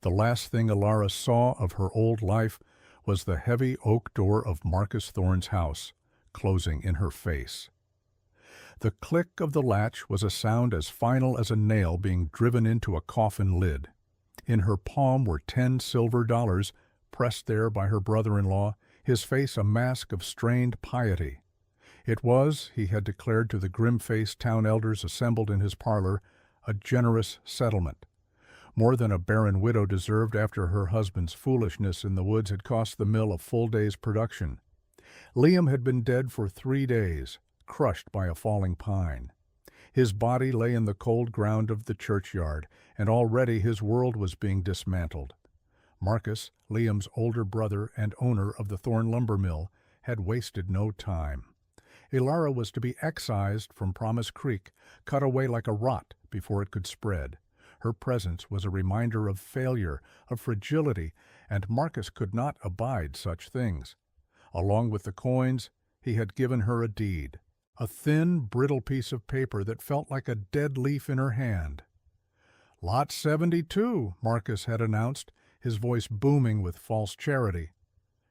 The last thing Ilara saw of her old life was the heavy oak door of Marcus Thorne's house, closing in her face. The click of the latch was a sound as final as a nail being driven into a coffin lid. In her palm were 10 silver dollars, pressed there by her brother-in-law, his face a mask of strained piety. It was, he had declared to the grim-faced town elders assembled in his parlor, a generous settlement. More than a barren widow deserved after her husband's foolishness in the woods had cost the mill a full day's production. Liam had been dead for 3 days, crushed by a falling pine. His body lay in the cold ground of the churchyard, and already his world was being dismantled. Marcus, Liam's older brother and owner of the Thorne lumber mill, had wasted no time. Ilara was to be excised from Promise Creek, cut away like a rot before it could spread. Her presence was a reminder of failure, of fragility, and Marcus could not abide such things. Along with the coins, he had given her a deed, a thin, brittle piece of paper that felt like a dead leaf in her hand. "Lot 72, Marcus had announced, his voice booming with false charity.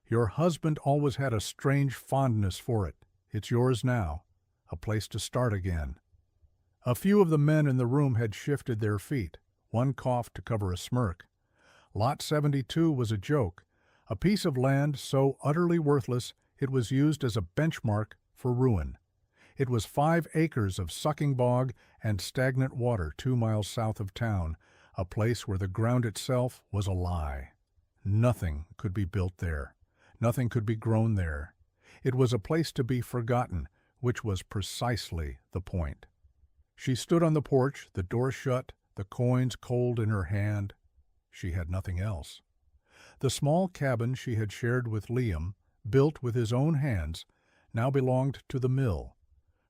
"Your husband always had a strange fondness for it. It's yours now, a place to start again." A few of the men in the room had shifted their feet. One coughed to cover a smirk. Lot 72 was a joke, a piece of land so utterly worthless it was used as a benchmark for ruin. It was 5 acres of sucking bog and stagnant water 2 miles south of town, a place where the ground itself was a lie. Nothing could be built there. Nothing could be grown there. It was a place to be forgotten, which was precisely the point. She stood on the porch, the door shut, the coins cold in her hand. She had nothing else. The small cabin she had shared with Liam, built with his own hands, now belonged to the mill.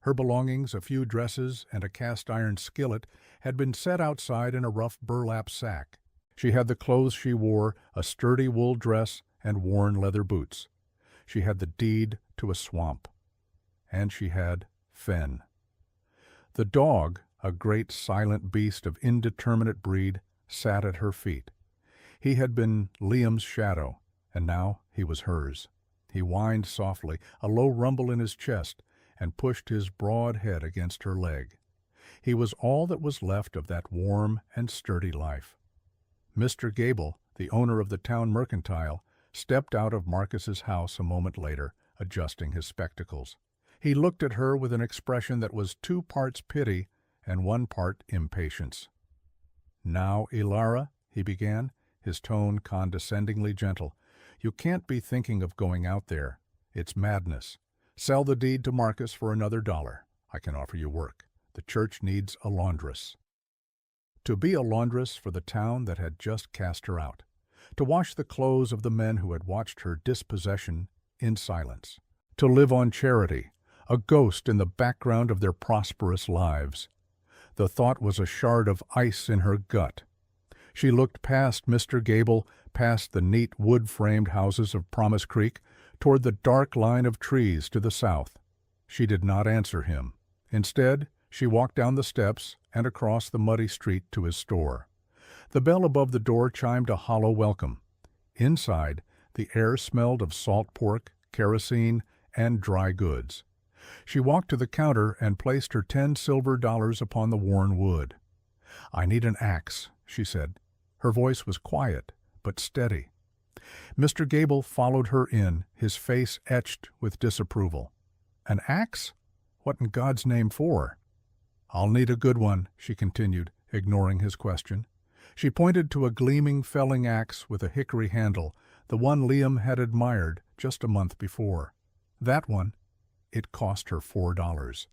Her belongings, a few dresses and a cast-iron skillet, had been set outside in a rough burlap sack. She had the clothes she wore, a sturdy wool dress and worn leather boots. She had the deed to a swamp. And she had Fen. The dog, a great silent beast of indeterminate breed, sat at her feet. He had been Liam's shadow, and now he was hers. He whined softly, a low rumble in his chest, and pushed his broad head against her leg. He was all that was left of that warm and sturdy life. Mr. Gable, the owner of the town mercantile, stepped out of Marcus's house a moment later, adjusting his spectacles. He looked at her with an expression that was 2 parts pity and 1 part impatience. "Now, Ilara," he began, his tone condescendingly gentle, "you can't be thinking of going out there. It's madness. Sell the deed to Marcus for another $1. I can offer you work. The church needs a laundress." To be a laundress for the town that had just cast her out. To wash the clothes of the men who had watched her dispossession in silence. To live on charity, a ghost in the background of their prosperous lives. The thought was a shard of ice in her gut. She looked past Mr. Gable, past the neat wood-framed houses of Promise Creek, toward the dark line of trees to the south. She did not answer him. Instead, she walked down the steps and across the muddy street to his store. The bell above the door chimed a hollow welcome. Inside, the air smelled of salt pork, kerosene, and dry goods. She walked to the counter and placed her 10 silver dollars upon the worn wood. "I need an axe," she said. Her voice was quiet, but steady. Mr. Gable followed her in, his face etched with disapproval. "An axe? What in God's name for?" "I'll need a good one," she continued, ignoring his question. She pointed to a gleaming felling axe with a hickory handle, the one Liam had admired just a month before. That one. It cost her $4.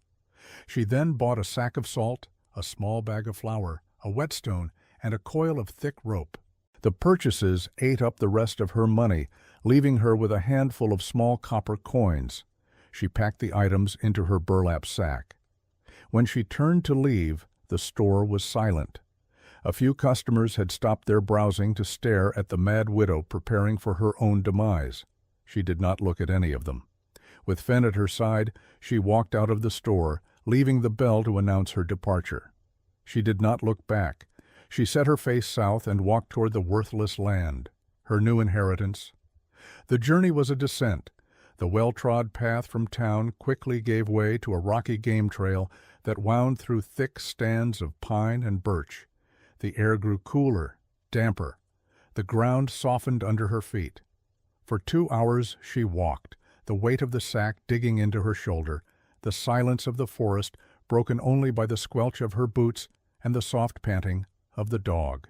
She then bought a sack of salt, a small bag of flour, a whetstone, and a coil of thick rope. The purchases ate up the rest of her money, leaving her with a handful of small copper coins. She packed the items into her burlap sack. When she turned to leave, the store was silent. A few customers had stopped their browsing to stare at the mad widow preparing for her own demise. She did not look at any of them. With Fen at her side, she walked out of the store, leaving the bell to announce her departure. She did not look back. She set her face south and walked toward the worthless land, her new inheritance. The journey was a descent. The well-trod path from town quickly gave way to a rocky game trail that wound through thick stands of pine and birch. The air grew cooler, damper. The ground softened under her feet. For 2 hours she walked, the weight of the sack digging into her shoulder, the silence of the forest broken only by the squelch of her boots and the soft panting of the dog.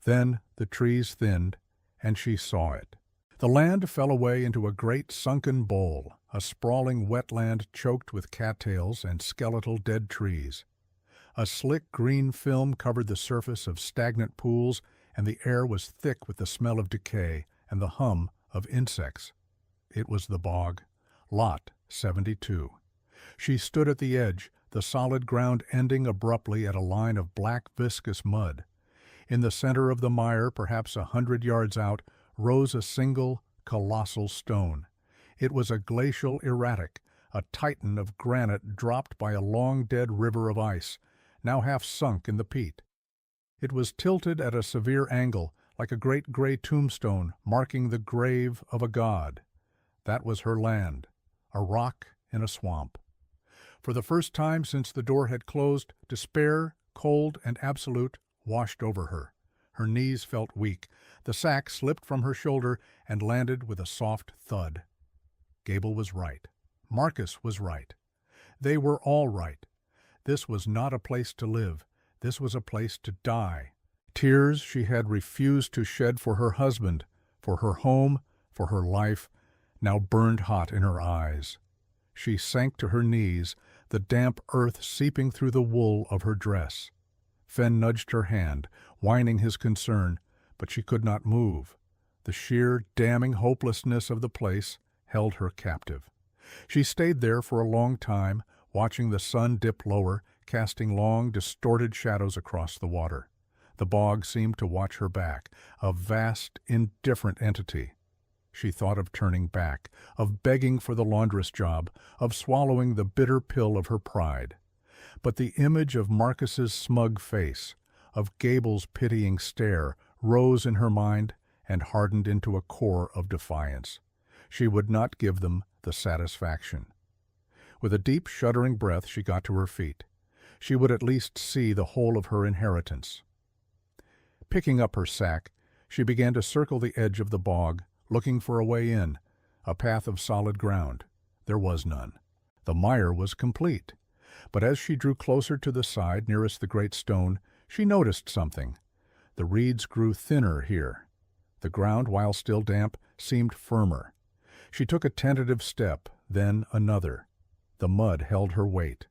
Then the trees thinned, and she saw it. The land fell away into a great sunken bowl, a sprawling wetland choked with cattails and skeletal dead trees. A slick green film covered the surface of stagnant pools, and the air was thick with the smell of decay and the hum of insects. It was the bog. Lot 72. She stood at the edge, the solid ground ending abruptly at a line of black viscous mud. In the center of the mire, perhaps 100 yards out, rose a single, colossal stone. It was a glacial erratic, a titan of granite dropped by a long-dead river of ice, now half sunk in the peat. It was tilted at a severe angle, like a great gray tombstone marking the grave of a god. That was her land, a rock in a swamp. For the first time since the door had closed, despair, cold and absolute, washed over her. Her knees felt weak. The sack slipped from her shoulder and landed with a soft thud. Gable was right. Marcus was right. They were all right. This was not a place to live. This was a place to die. Tears she had refused to shed for her husband, for her home, for her life, now burned hot in her eyes. She sank to her knees, the damp earth seeping through the wool of her dress. Fenn nudged her hand, whining his concern, but she could not move. The sheer, damning hopelessness of the place held her captive. She stayed there for a long time, watching the sun dip lower, casting long, distorted shadows across the water. The bog seemed to watch her back, a vast, indifferent entity. She thought of turning back, of begging for the laundress job, of swallowing the bitter pill of her pride. But the image of Marcus's smug face, of Gable's pitying stare, rose in her mind and hardened into a core of defiance. She would not give them the satisfaction. With a deep, shuddering breath, she got to her feet. She would at least see the whole of her inheritance. Picking up her sack, she began to circle the edge of the bog, looking for a way in, a path of solid ground. There was none. The mire was complete. But as she drew closer to the side nearest the great stone, she noticed something. The reeds grew thinner here. The ground, while still damp, seemed firmer. She took a tentative step, then another. The mud held her weight.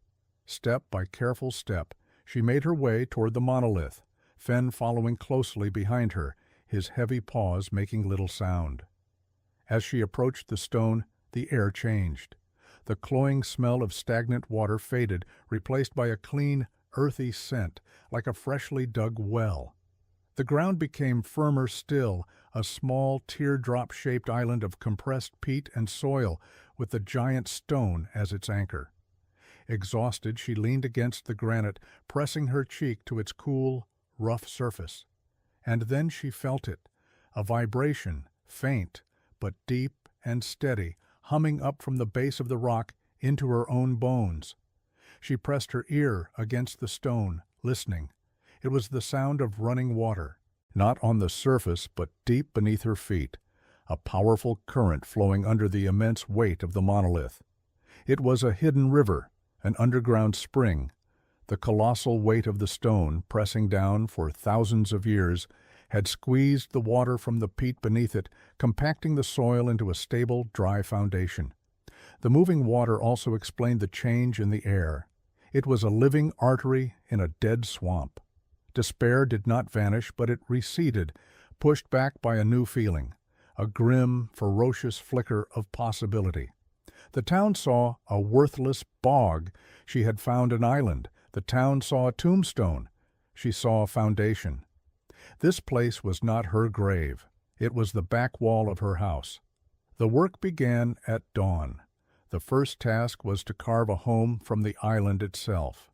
Step by careful step, she made her way toward the monolith, Fenn following closely behind her, his heavy paws making little sound. As she approached the stone, the air changed. The cloying smell of stagnant water faded, replaced by a clean, earthy scent, like a freshly dug well. The ground became firmer still, a small, teardrop-shaped island of compressed peat and soil, with the giant stone as its anchor. Exhausted, she leaned against the granite, pressing her cheek to its cool, rough surface. And then she felt it, a vibration, faint, but deep and steady, humming up from the base of the rock into her own bones. She pressed her ear against the stone, listening. It was the sound of running water, not on the surface but deep beneath her feet, a powerful current flowing under the immense weight of the monolith. It was a hidden river, an underground spring. The colossal weight of the stone, pressing down for thousands of years, had squeezed the water from the peat beneath it, compacting the soil into a stable, dry foundation. The moving water also explained the change in the air. It was a living artery in a dead swamp. Despair did not vanish, but it receded, pushed back by a new feeling, a grim, ferocious flicker of possibility. The town saw a worthless bog. She had found an island. The town saw a tombstone. She saw a foundation. This place was not her grave. It was the back wall of her house. The work began at dawn. The first task was to carve a home from the island itself.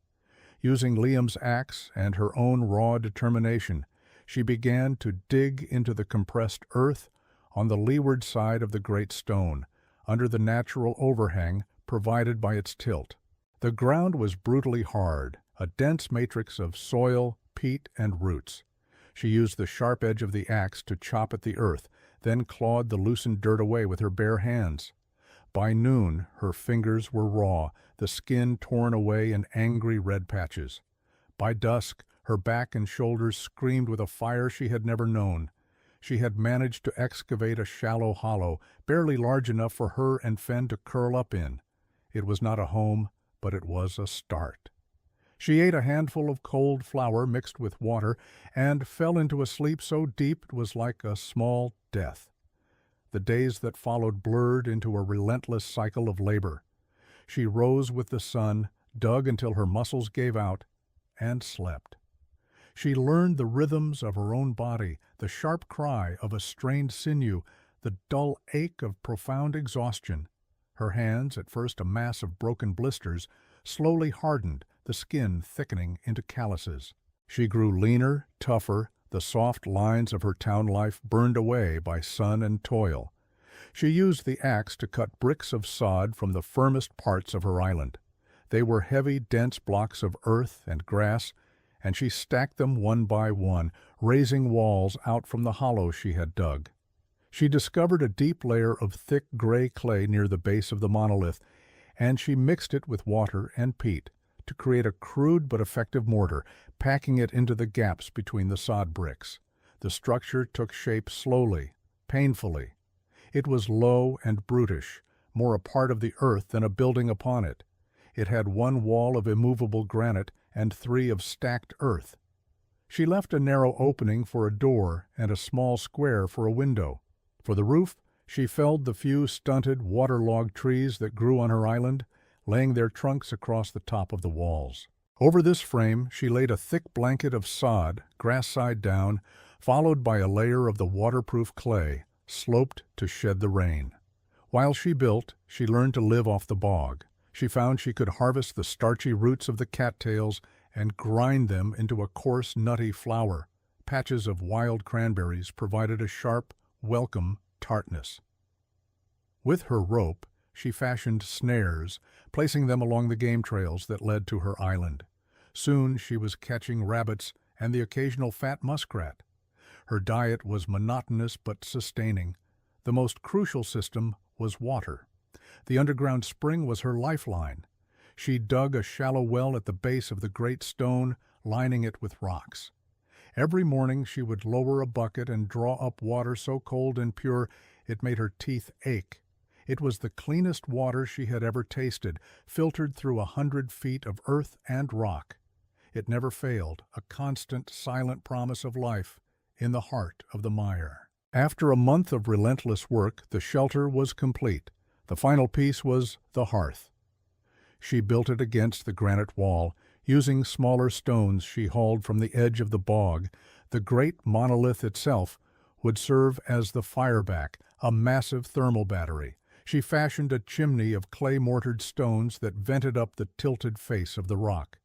Using Liam's axe and her own raw determination, she began to dig into the compressed earth on the leeward side of the great stone, under the natural overhang provided by its tilt. The ground was brutally hard, a dense matrix of soil, peat, and roots. She used the sharp edge of the axe to chop at the earth, then clawed the loosened dirt away with her bare hands. By noon, her fingers were raw, the skin torn away in angry red patches. By dusk, her back and shoulders screamed with a fire she had never known. She had managed to excavate a shallow hollow, barely large enough for her and Fen to curl up in. It was not a home, but it was a start. She ate a handful of cold flour mixed with water and fell into a sleep so deep it was like a small death. The days that followed blurred into a relentless cycle of labor. She rose with the sun, dug until her muscles gave out, and slept. She learned the rhythms of her own body, the sharp cry of a strained sinew, the dull ache of profound exhaustion. Her hands, at first a mass of broken blisters, slowly hardened, the skin thickening into calluses. She grew leaner, tougher, the soft lines of her town life burned away by sun and toil. She used the axe to cut bricks of sod from the firmest parts of her island. They were heavy, dense blocks of earth and grass, and she stacked them one by one, raising walls out from the hollows she had dug. She discovered a deep layer of thick gray clay near the base of the monolith, and she mixed it with water and peat to create a crude but effective mortar, packing it into the gaps between the sod bricks. The structure took shape slowly, painfully. It was low and brutish, more a part of the earth than a building upon it. It had one wall of immovable granite and 3 of stacked earth. She left a narrow opening for a door and a small square for a window. For the roof, she felled the few stunted, waterlogged trees that grew on her island, laying their trunks across the top of the walls. Over this frame she laid a thick blanket of sod, grass side down, followed by a layer of the waterproof clay, sloped to shed the rain. While she built, she learned to live off the bog. She found she could harvest the starchy roots of the cattails and grind them into a coarse, nutty flour. Patches of wild cranberries provided a sharp, welcome tartness. With her rope, she fashioned snares, placing them along the game trails that led to her island. Soon she was catching rabbits and the occasional fat muskrat. Her diet was monotonous but sustaining. The most crucial system was water. The underground spring was her lifeline. She dug a shallow well at the base of the great stone, lining it with rocks. Every morning she would lower a bucket and draw up water so cold and pure it made her teeth ache. It was the cleanest water she had ever tasted, filtered through 100 feet of earth and rock. It never failed, a constant, silent promise of life in the heart of the mire. After a month of relentless work, the shelter was complete. The final piece was the hearth. She built it against the granite wall, using smaller stones she hauled from the edge of the bog. The great monolith itself would serve as the fireback, a massive thermal battery. She fashioned a chimney of clay-mortared stones that vented up the tilted face of the rock.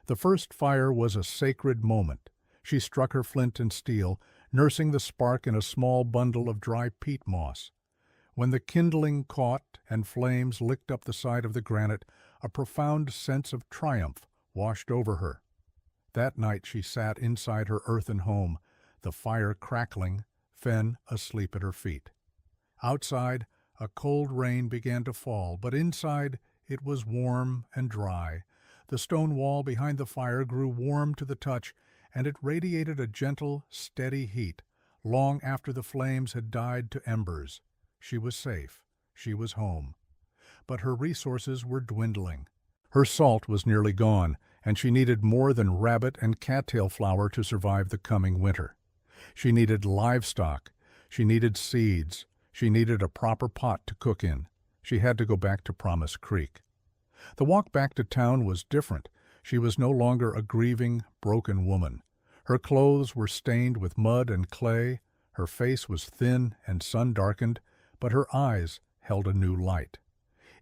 The first fire was a sacred moment. She struck her flint and steel, nursing the spark in a small bundle of dry peat moss. When the kindling caught and flames licked up the side of the granite, a profound sense of triumph washed over her. That night she sat inside her earthen home, the fire crackling, Fen asleep at her feet. Outside, a cold rain began to fall, but inside it was warm and dry. The stone wall behind the fire grew warm to the touch, and it radiated a gentle, steady heat, long after the flames had died to embers. She was safe. She was home. But her resources were dwindling. Her salt was nearly gone, and she needed more than rabbit and cattail flour to survive the coming winter. She needed livestock. She needed seeds. She needed a proper pot to cook in. She had to go back to Promise Creek. The walk back to town was different. She was no longer a grieving, broken woman. Her clothes were stained with mud and clay. Her face was thin and sun-darkened, but her eyes held a new light.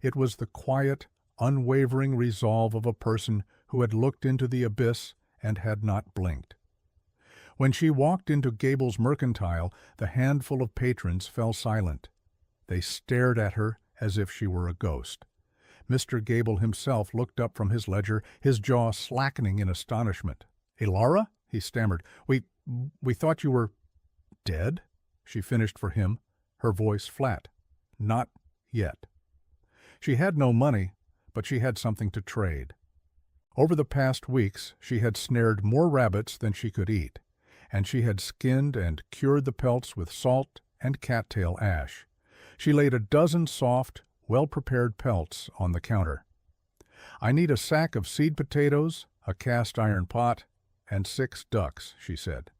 It was the quiet, unwavering resolve of a person who had looked into the abyss and had not blinked. When she walked into Gable's Mercantile, the handful of patrons fell silent. They stared at her as if she were a ghost. Mr. Gable himself looked up from his ledger, his jaw slackening in astonishment. "Elara?" he stammered. We thought you were dead?" She finished for him, her voice flat. "Not yet." She had no money, but she had something to trade. Over the past weeks she had snared more rabbits than she could eat, and she had skinned and cured the pelts with salt and cattail ash. She laid a dozen soft, well-prepared pelts on the counter. "I need a sack of seed potatoes, a cast-iron pot, and 6 ducks," she said.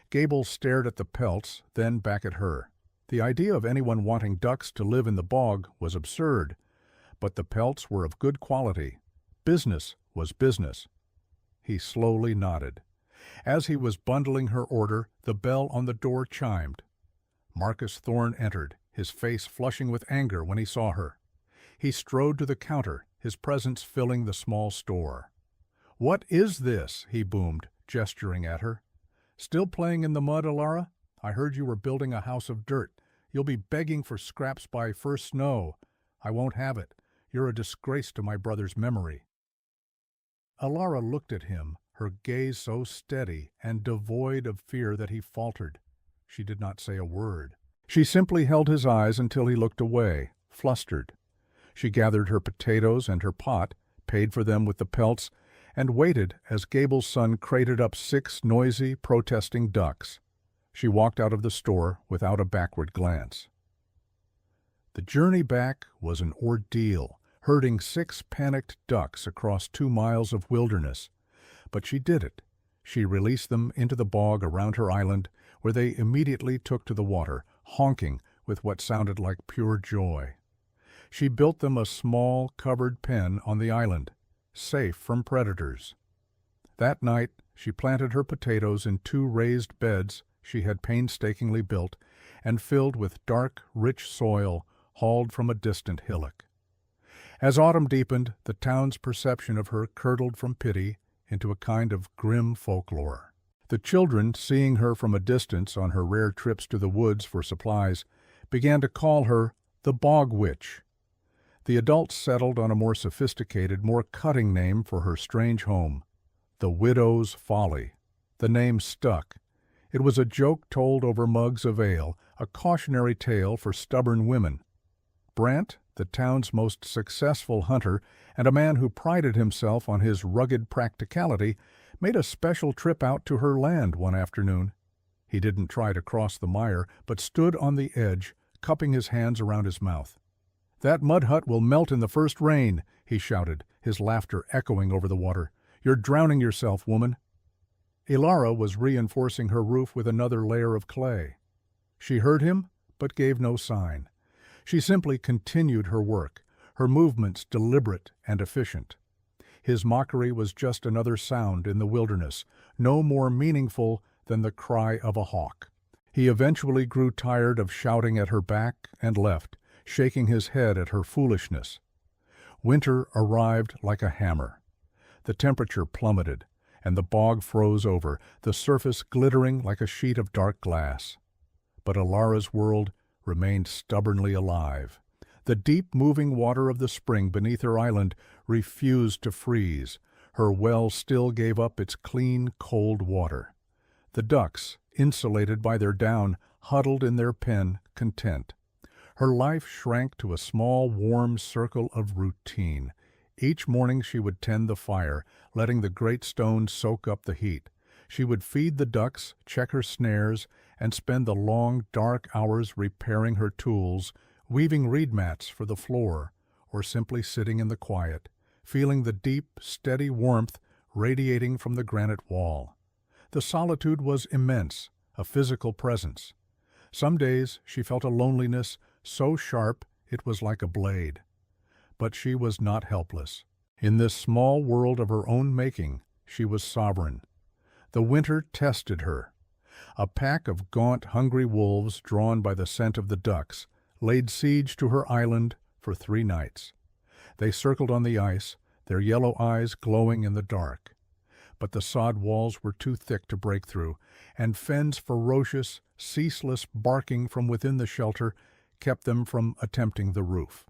Gable stared at the pelts, then back at her. The idea of anyone wanting ducks to live in the bog was absurd, but the pelts were of good quality. Business was business. He slowly nodded. As he was bundling her order, the bell on the door chimed. Marcus Thorne entered, his face flushing with anger when he saw her. He strode to the counter, his presence filling the small store. "What is this?" he boomed, gesturing at her. "Still playing in the mud, Elara? I heard you were building a house of dirt. You'll be begging for scraps by first snow. I won't have it. You're a disgrace to my brother's memory." Elara looked at him, her gaze so steady and devoid of fear that he faltered. She did not say a word. She simply held his eyes until he looked away, flustered. She gathered her potatoes and her pot, paid for them with the pelts, and waited as Gable's son crated up 6 noisy, protesting ducks. She walked out of the store without a backward glance. The journey back was an ordeal, herding 6 panicked ducks across 2 miles of wilderness. But she did it. She released them into the bog around her island, where they immediately took to the water, honking with what sounded like pure joy. She built them a small, covered pen on the island, safe from predators. That night she planted her potatoes in 2 raised beds she had painstakingly built and filled with dark, rich soil hauled from a distant hillock. As autumn deepened, the town's perception of her curdled from pity into a kind of grim folklore. The children, seeing her from a distance on her rare trips to the woods for supplies, began to call her the Bog Witch. The adults settled on a more sophisticated, more cutting name for her strange home, the Widow's Folly. The name stuck. It was a joke told over mugs of ale, a cautionary tale for stubborn women. Brant, the town's most successful hunter and a man who prided himself on his rugged practicality, made a special trip out to her land one afternoon. He didn't try to cross the mire, but stood on the edge, cupping his hands around his mouth. "That mud hut will melt in the first rain," he shouted, his laughter echoing over the water. "You're drowning yourself, woman." Elara was reinforcing her roof with another layer of clay. She heard him, but gave no sign. She simply continued her work, her movements deliberate and efficient. His mockery was just another sound in the wilderness, no more meaningful than the cry of a hawk. He eventually grew tired of shouting at her back and left, shaking his head at her foolishness. Winter arrived like a hammer. The temperature plummeted, and the bog froze over, the surface glittering like a sheet of dark glass. But Elara's world remained stubbornly alive. The deep moving water of the spring beneath her island refused to freeze. Her well still gave up its clean, cold water. The ducks, insulated by their down, huddled in their pen, content. Her life shrank to a small, warm circle of routine. Each morning she would tend the fire, letting the great stones soak up the heat. She would feed the ducks, check her snares, and spend the long, dark hours repairing her tools, weaving reed mats for the floor, or simply sitting in the quiet, feeling the deep, steady warmth radiating from the granite wall. The solitude was immense, a physical presence. Some days she felt a loneliness so sharp it was like a blade. But she was not helpless. In this small world of her own making, she was sovereign. The winter tested her. A pack of gaunt, hungry wolves, drawn by the scent of the ducks, laid siege to her island for 3 nights. They circled on the ice, their yellow eyes glowing in the dark. But the sod walls were too thick to break through, and Fenn's ferocious, ceaseless barking from within the shelter kept them from attempting the roof.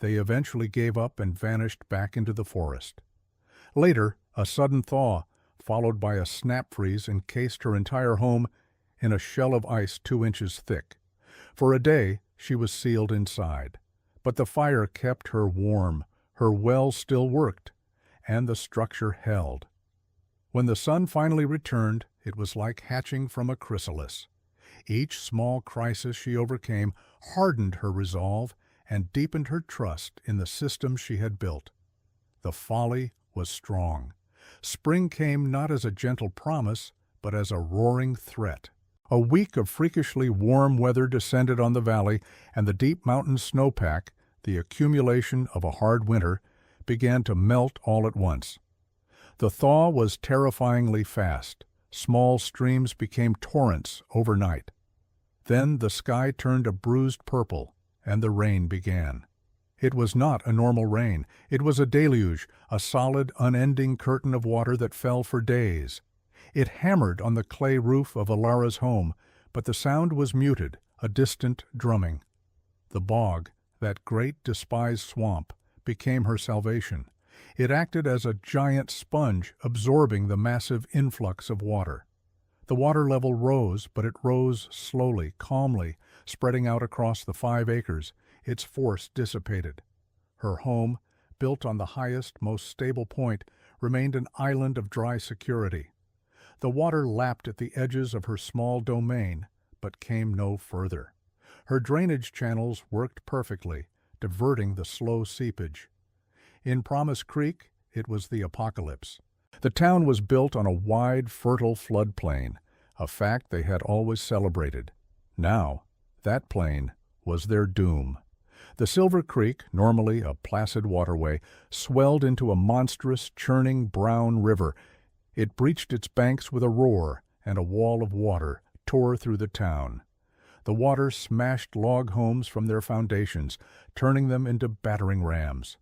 They eventually gave up and vanished back into the forest. Later, a sudden thaw, followed by a snap freeze, encased her entire home in a shell of ice 2 inches thick. For a day, she was sealed inside. But the fire kept her warm, her well still worked, and the structure held. When the sun finally returned, it was like hatching from a chrysalis. Each small crisis she overcame hardened her resolve and deepened her trust in the system she had built. The folly was strong. Spring came not as a gentle promise, but as a roaring threat. A week of freakishly warm weather descended on the valley, and the deep mountain snowpack, the accumulation of a hard winter, began to melt all at once. The thaw was terrifyingly fast. Small streams became torrents overnight. Then the sky turned a bruised purple, and the rain began. It was not a normal rain. It was a deluge, a solid, unending curtain of water that fell for days. It hammered on the clay roof of Alara's home, but the sound was muted, a distant drumming. The bog, that great despised swamp, became her salvation. It acted as a giant sponge, absorbing the massive influx of water. The water level rose, but it rose slowly, calmly, spreading out across the 5 acres, its force dissipated. Her home, built on the highest, most stable point, remained an island of dry security. The water lapped at the edges of her small domain, but came no further. Her drainage channels worked perfectly, diverting the slow seepage. In Promise Creek, it was the apocalypse. The town was built on a wide, fertile floodplain, a fact they had always celebrated. Now, that plain was their doom. The Silver Creek, normally a placid waterway, swelled into a monstrous, churning brown river. It breached its banks with a roar, and a wall of water tore through the town. The water smashed log homes from their foundations, turning them into battering rams.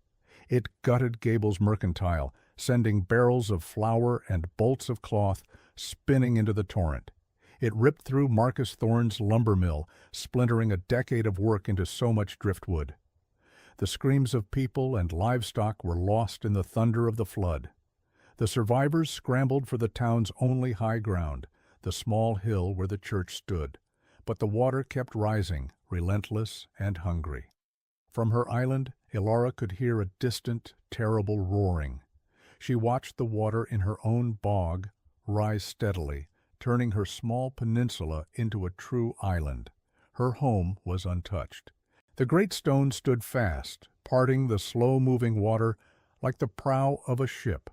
It gutted Gable's mercantile, sending barrels of flour and bolts of cloth spinning into the torrent. It ripped through Marcus Thorne's lumber mill, splintering a decade of work into so much driftwood. The screams of people and livestock were lost in the thunder of the flood. The survivors scrambled for the town's only high ground, the small hill where the church stood. But the water kept rising, relentless and hungry. From her island, Elara could hear a distant, terrible roaring. She watched the water in her own bog rise steadily, turning her small peninsula into a true island. Her home was untouched. The great stone stood fast, parting the slow-moving water like the prow of a ship.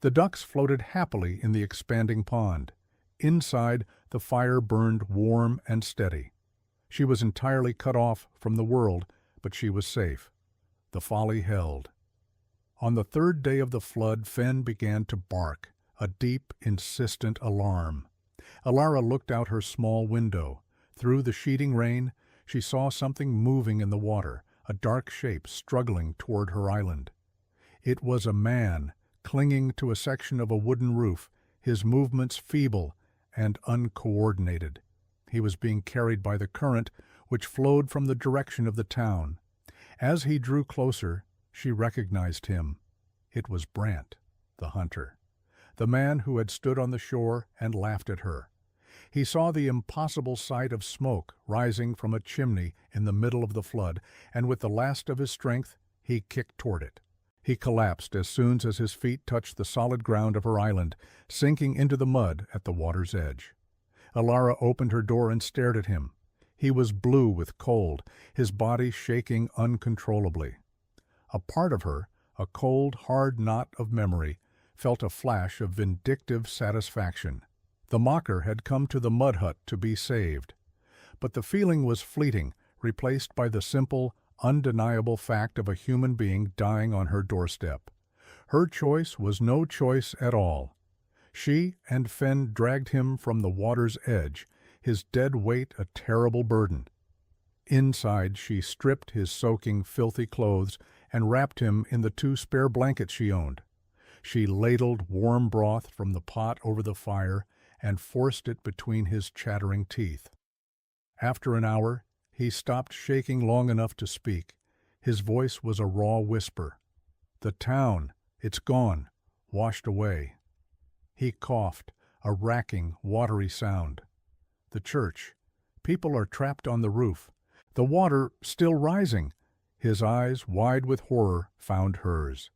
The ducks floated happily in the expanding pond. Inside, the fire burned warm and steady. She was entirely cut off from the world, but she was safe. The folly held. On the 3rd day of the flood, Fenn began to bark, a deep, insistent alarm. Elara looked out her small window. Through the sheeting rain, she saw something moving in the water, a dark shape struggling toward her island. It was a man, clinging to a section of a wooden roof, his movements feeble and uncoordinated. He was being carried by the current, which flowed from the direction of the town. As he drew closer, she recognized him. It was Brant, the hunter, the man who had stood on the shore and laughed at her. He saw the impossible sight of smoke rising from a chimney in the middle of the flood, and with the last of his strength, he kicked toward it. He collapsed as soon as his feet touched the solid ground of her island, sinking into the mud at the water's edge. Elara opened her door and stared at him. He was blue with cold, his body shaking uncontrollably. A part of her, a cold, hard knot of memory, felt a flash of vindictive satisfaction. The mocker had come to the mud hut to be saved. But the feeling was fleeting, replaced by the simple, undeniable fact of a human being dying on her doorstep. Her choice was no choice at all. She and Fenn dragged him from the water's edge, his dead weight a terrible burden. Inside, she stripped his soaking, filthy clothes and wrapped him in the 2 spare blankets she owned. She ladled warm broth from the pot over the fire and forced it between his chattering teeth. After an hour, he stopped shaking long enough to speak. His voice was a raw whisper. "The town, it's gone, washed away." He coughed, a racking, watery sound. "The church. People are trapped on the roof. The water still rising." His eyes, wide with horror, found hers.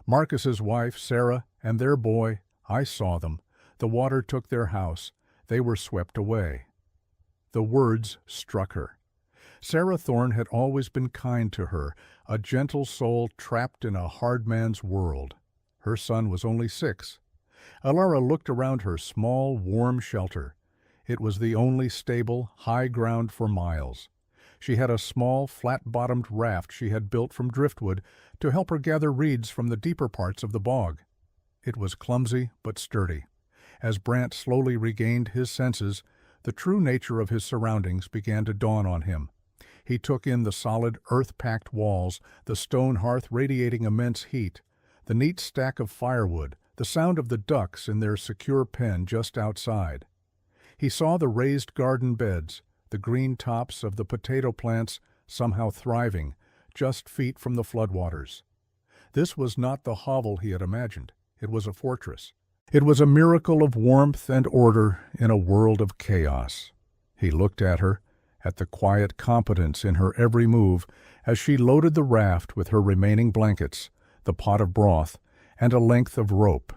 "Marcus's wife, Sarah, and their boy, I saw them. The water took their house. They were swept away." The words struck her. Sarah Thorne had always been kind to her, a gentle soul trapped in a hard man's world. Her son was only 6. Elara looked around her small, warm shelter. It was the only stable, high ground for miles. She had a small, flat-bottomed raft she had built from driftwood to help her gather reeds from the deeper parts of the bog. It was clumsy but sturdy. As Brant slowly regained his senses, the true nature of his surroundings began to dawn on him. He took in the solid, earth-packed walls, the stone hearth radiating immense heat, the neat stack of firewood, the sound of the ducks in their secure pen just outside. He saw the raised garden beds, the green tops of the potato plants somehow thriving, just feet from the floodwaters. This was not the hovel he had imagined. It was a fortress. It was a miracle of warmth and order in a world of chaos. He looked at her, at the quiet competence in her every move as she loaded the raft with her remaining blankets, the pot of broth, and a length of rope.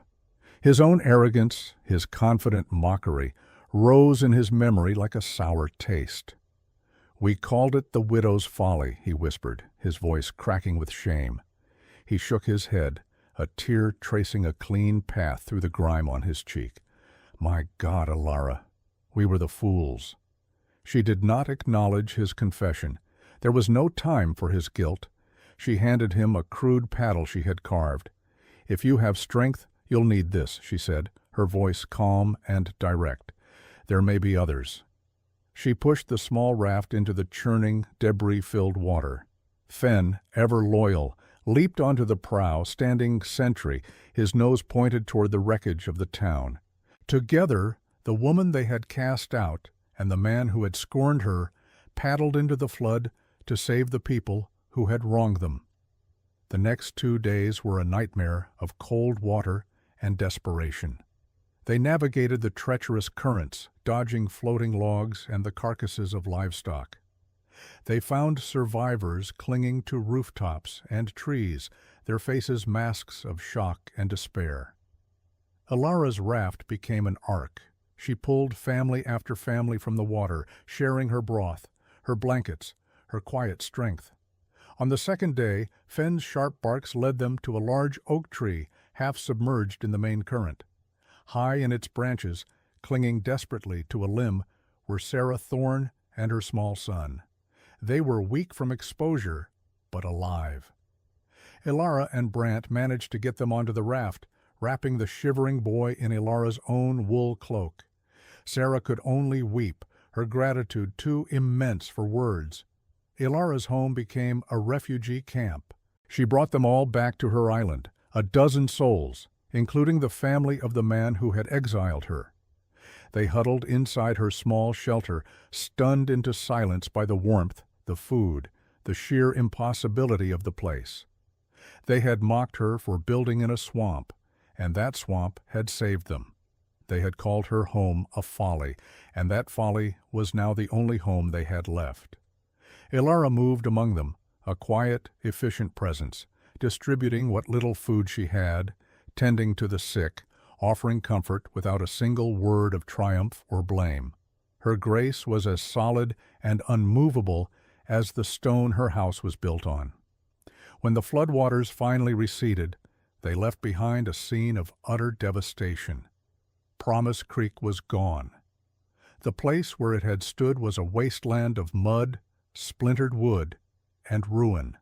His own arrogance, his confident mockery, rose in his memory like a sour taste. "We called it the widow's folly," he whispered, his voice cracking with shame. He shook his head, a tear tracing a clean path through the grime on his cheek. "My God, Elara, we were the fools." She did not acknowledge his confession. There was no time for his guilt. She handed him a crude paddle she had carved. "If you have strength, you'll need this," she said, her voice calm and direct. "There may be others." She pushed the small raft into the churning, debris-filled water. Fenn, ever loyal, leaped onto the prow, standing sentry, his nose pointed toward the wreckage of the town. Together, the woman they had cast out and the man who had scorned her paddled into the flood to save the people who had wronged them. The next 2 days were a nightmare of cold water and desperation. They navigated the treacherous currents, dodging floating logs and the carcasses of livestock. They found survivors clinging to rooftops and trees, their faces masks of shock and despair. Elara's raft became an ark. She pulled family after family from the water, sharing her broth, her blankets, her quiet strength. On the second day, Fenn's sharp barks led them to a large oak tree, half submerged in the main current. High in its branches, clinging desperately to a limb, were Sarah Thorne and her small son. They were weak from exposure, but alive. Elara and Brant managed to get them onto the raft, wrapping the shivering boy in Elara's own wool cloak. Sarah could only weep, her gratitude too immense for words. Elara's home became a refugee camp. She brought them all back to her island, a dozen souls, including the family of the man who had exiled her. They huddled inside her small shelter, stunned into silence by the warmth, the food, the sheer impossibility of the place. They had mocked her for building in a swamp, and that swamp had saved them. They had called her home a folly, and that folly was now the only home they had left. Elara moved among them, a quiet, efficient presence, distributing what little food she had, tending to the sick, offering comfort without a single word of triumph or blame. Her grace was as solid and unmovable as the stone her house was built on. When the floodwaters finally receded, they left behind a scene of utter devastation. Promise Creek was gone. The place where it had stood was a wasteland of mud, splintered wood, and ruin.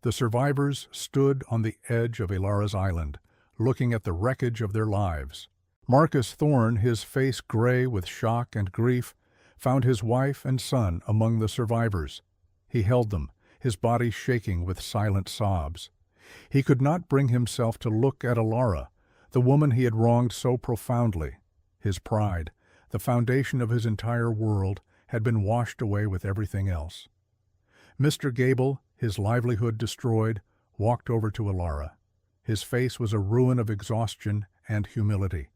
The survivors stood on the edge of Elara's island, looking at the wreckage of their lives. Marcus Thorne, his face gray with shock and grief, found his wife and son among the survivors. He held them, his body shaking with silent sobs. He could not bring himself to look at Alara, the woman he had wronged so profoundly. His pride, the foundation of his entire world, had been washed away with everything else. Mr. Gable, his livelihood destroyed, walked over to Alara. His face was a ruin of exhaustion and humility.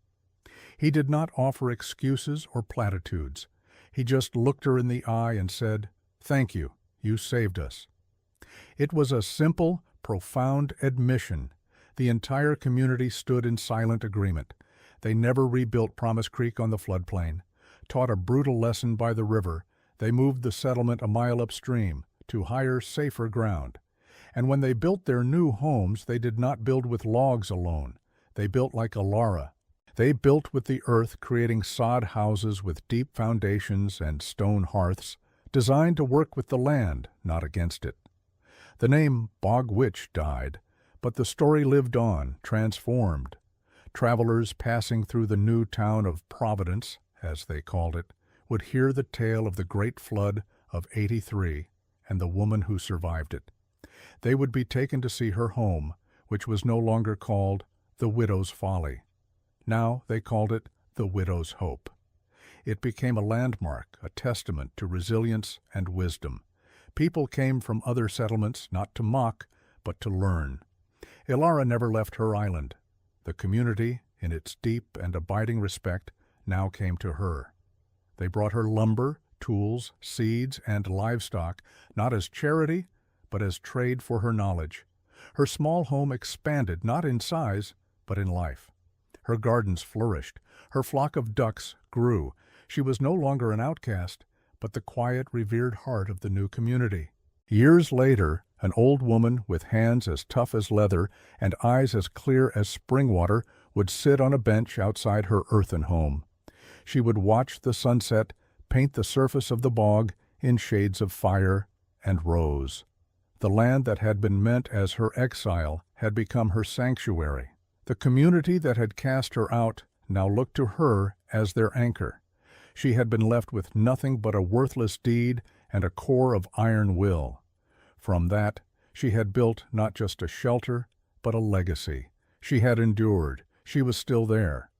He did not offer excuses or platitudes. He just looked her in the eye and said, "Thank you, you saved us." It was a simple, profound admission. The entire community stood in silent agreement. They never rebuilt Promise Creek on the floodplain. Taught a brutal lesson by the river, they moved the settlement a mile upstream to higher, safer ground. And when they built their new homes, they did not build with logs alone. They built like Alara. They built with the earth, creating sod houses with deep foundations and stone hearths, designed to work with the land, not against it. The name Bog Witch died, but the story lived on, transformed. Travelers passing through the new town of Providence, as they called it, would hear the tale of the great flood of '83 and the woman who survived it. They would be taken to see her home, which was no longer called the Widow's Folly. Now they called it the Widow's Hope. It became a landmark, a testament to resilience and wisdom. People came from other settlements not to mock, but to learn. Alara never left her island. The community, in its deep and abiding respect, now came to her. They brought her lumber, tools, seeds, and livestock, not as charity, but as trade for her knowledge. Her small home expanded, not in size, but in life. Her gardens flourished. Her flock of ducks grew. She was no longer an outcast, but the quiet, revered heart of the new community. Years later, an old woman with hands as tough as leather and eyes as clear as spring water would sit on a bench outside her earthen home. She would watch the sunset paint the surface of the bog in shades of fire and rose. The land that had been meant as her exile had become her sanctuary. The community that had cast her out now looked to her as their anchor. She had been left with nothing but a worthless deed and a core of iron will. From that, she had built not just a shelter, but a legacy. She had endured. She was still there.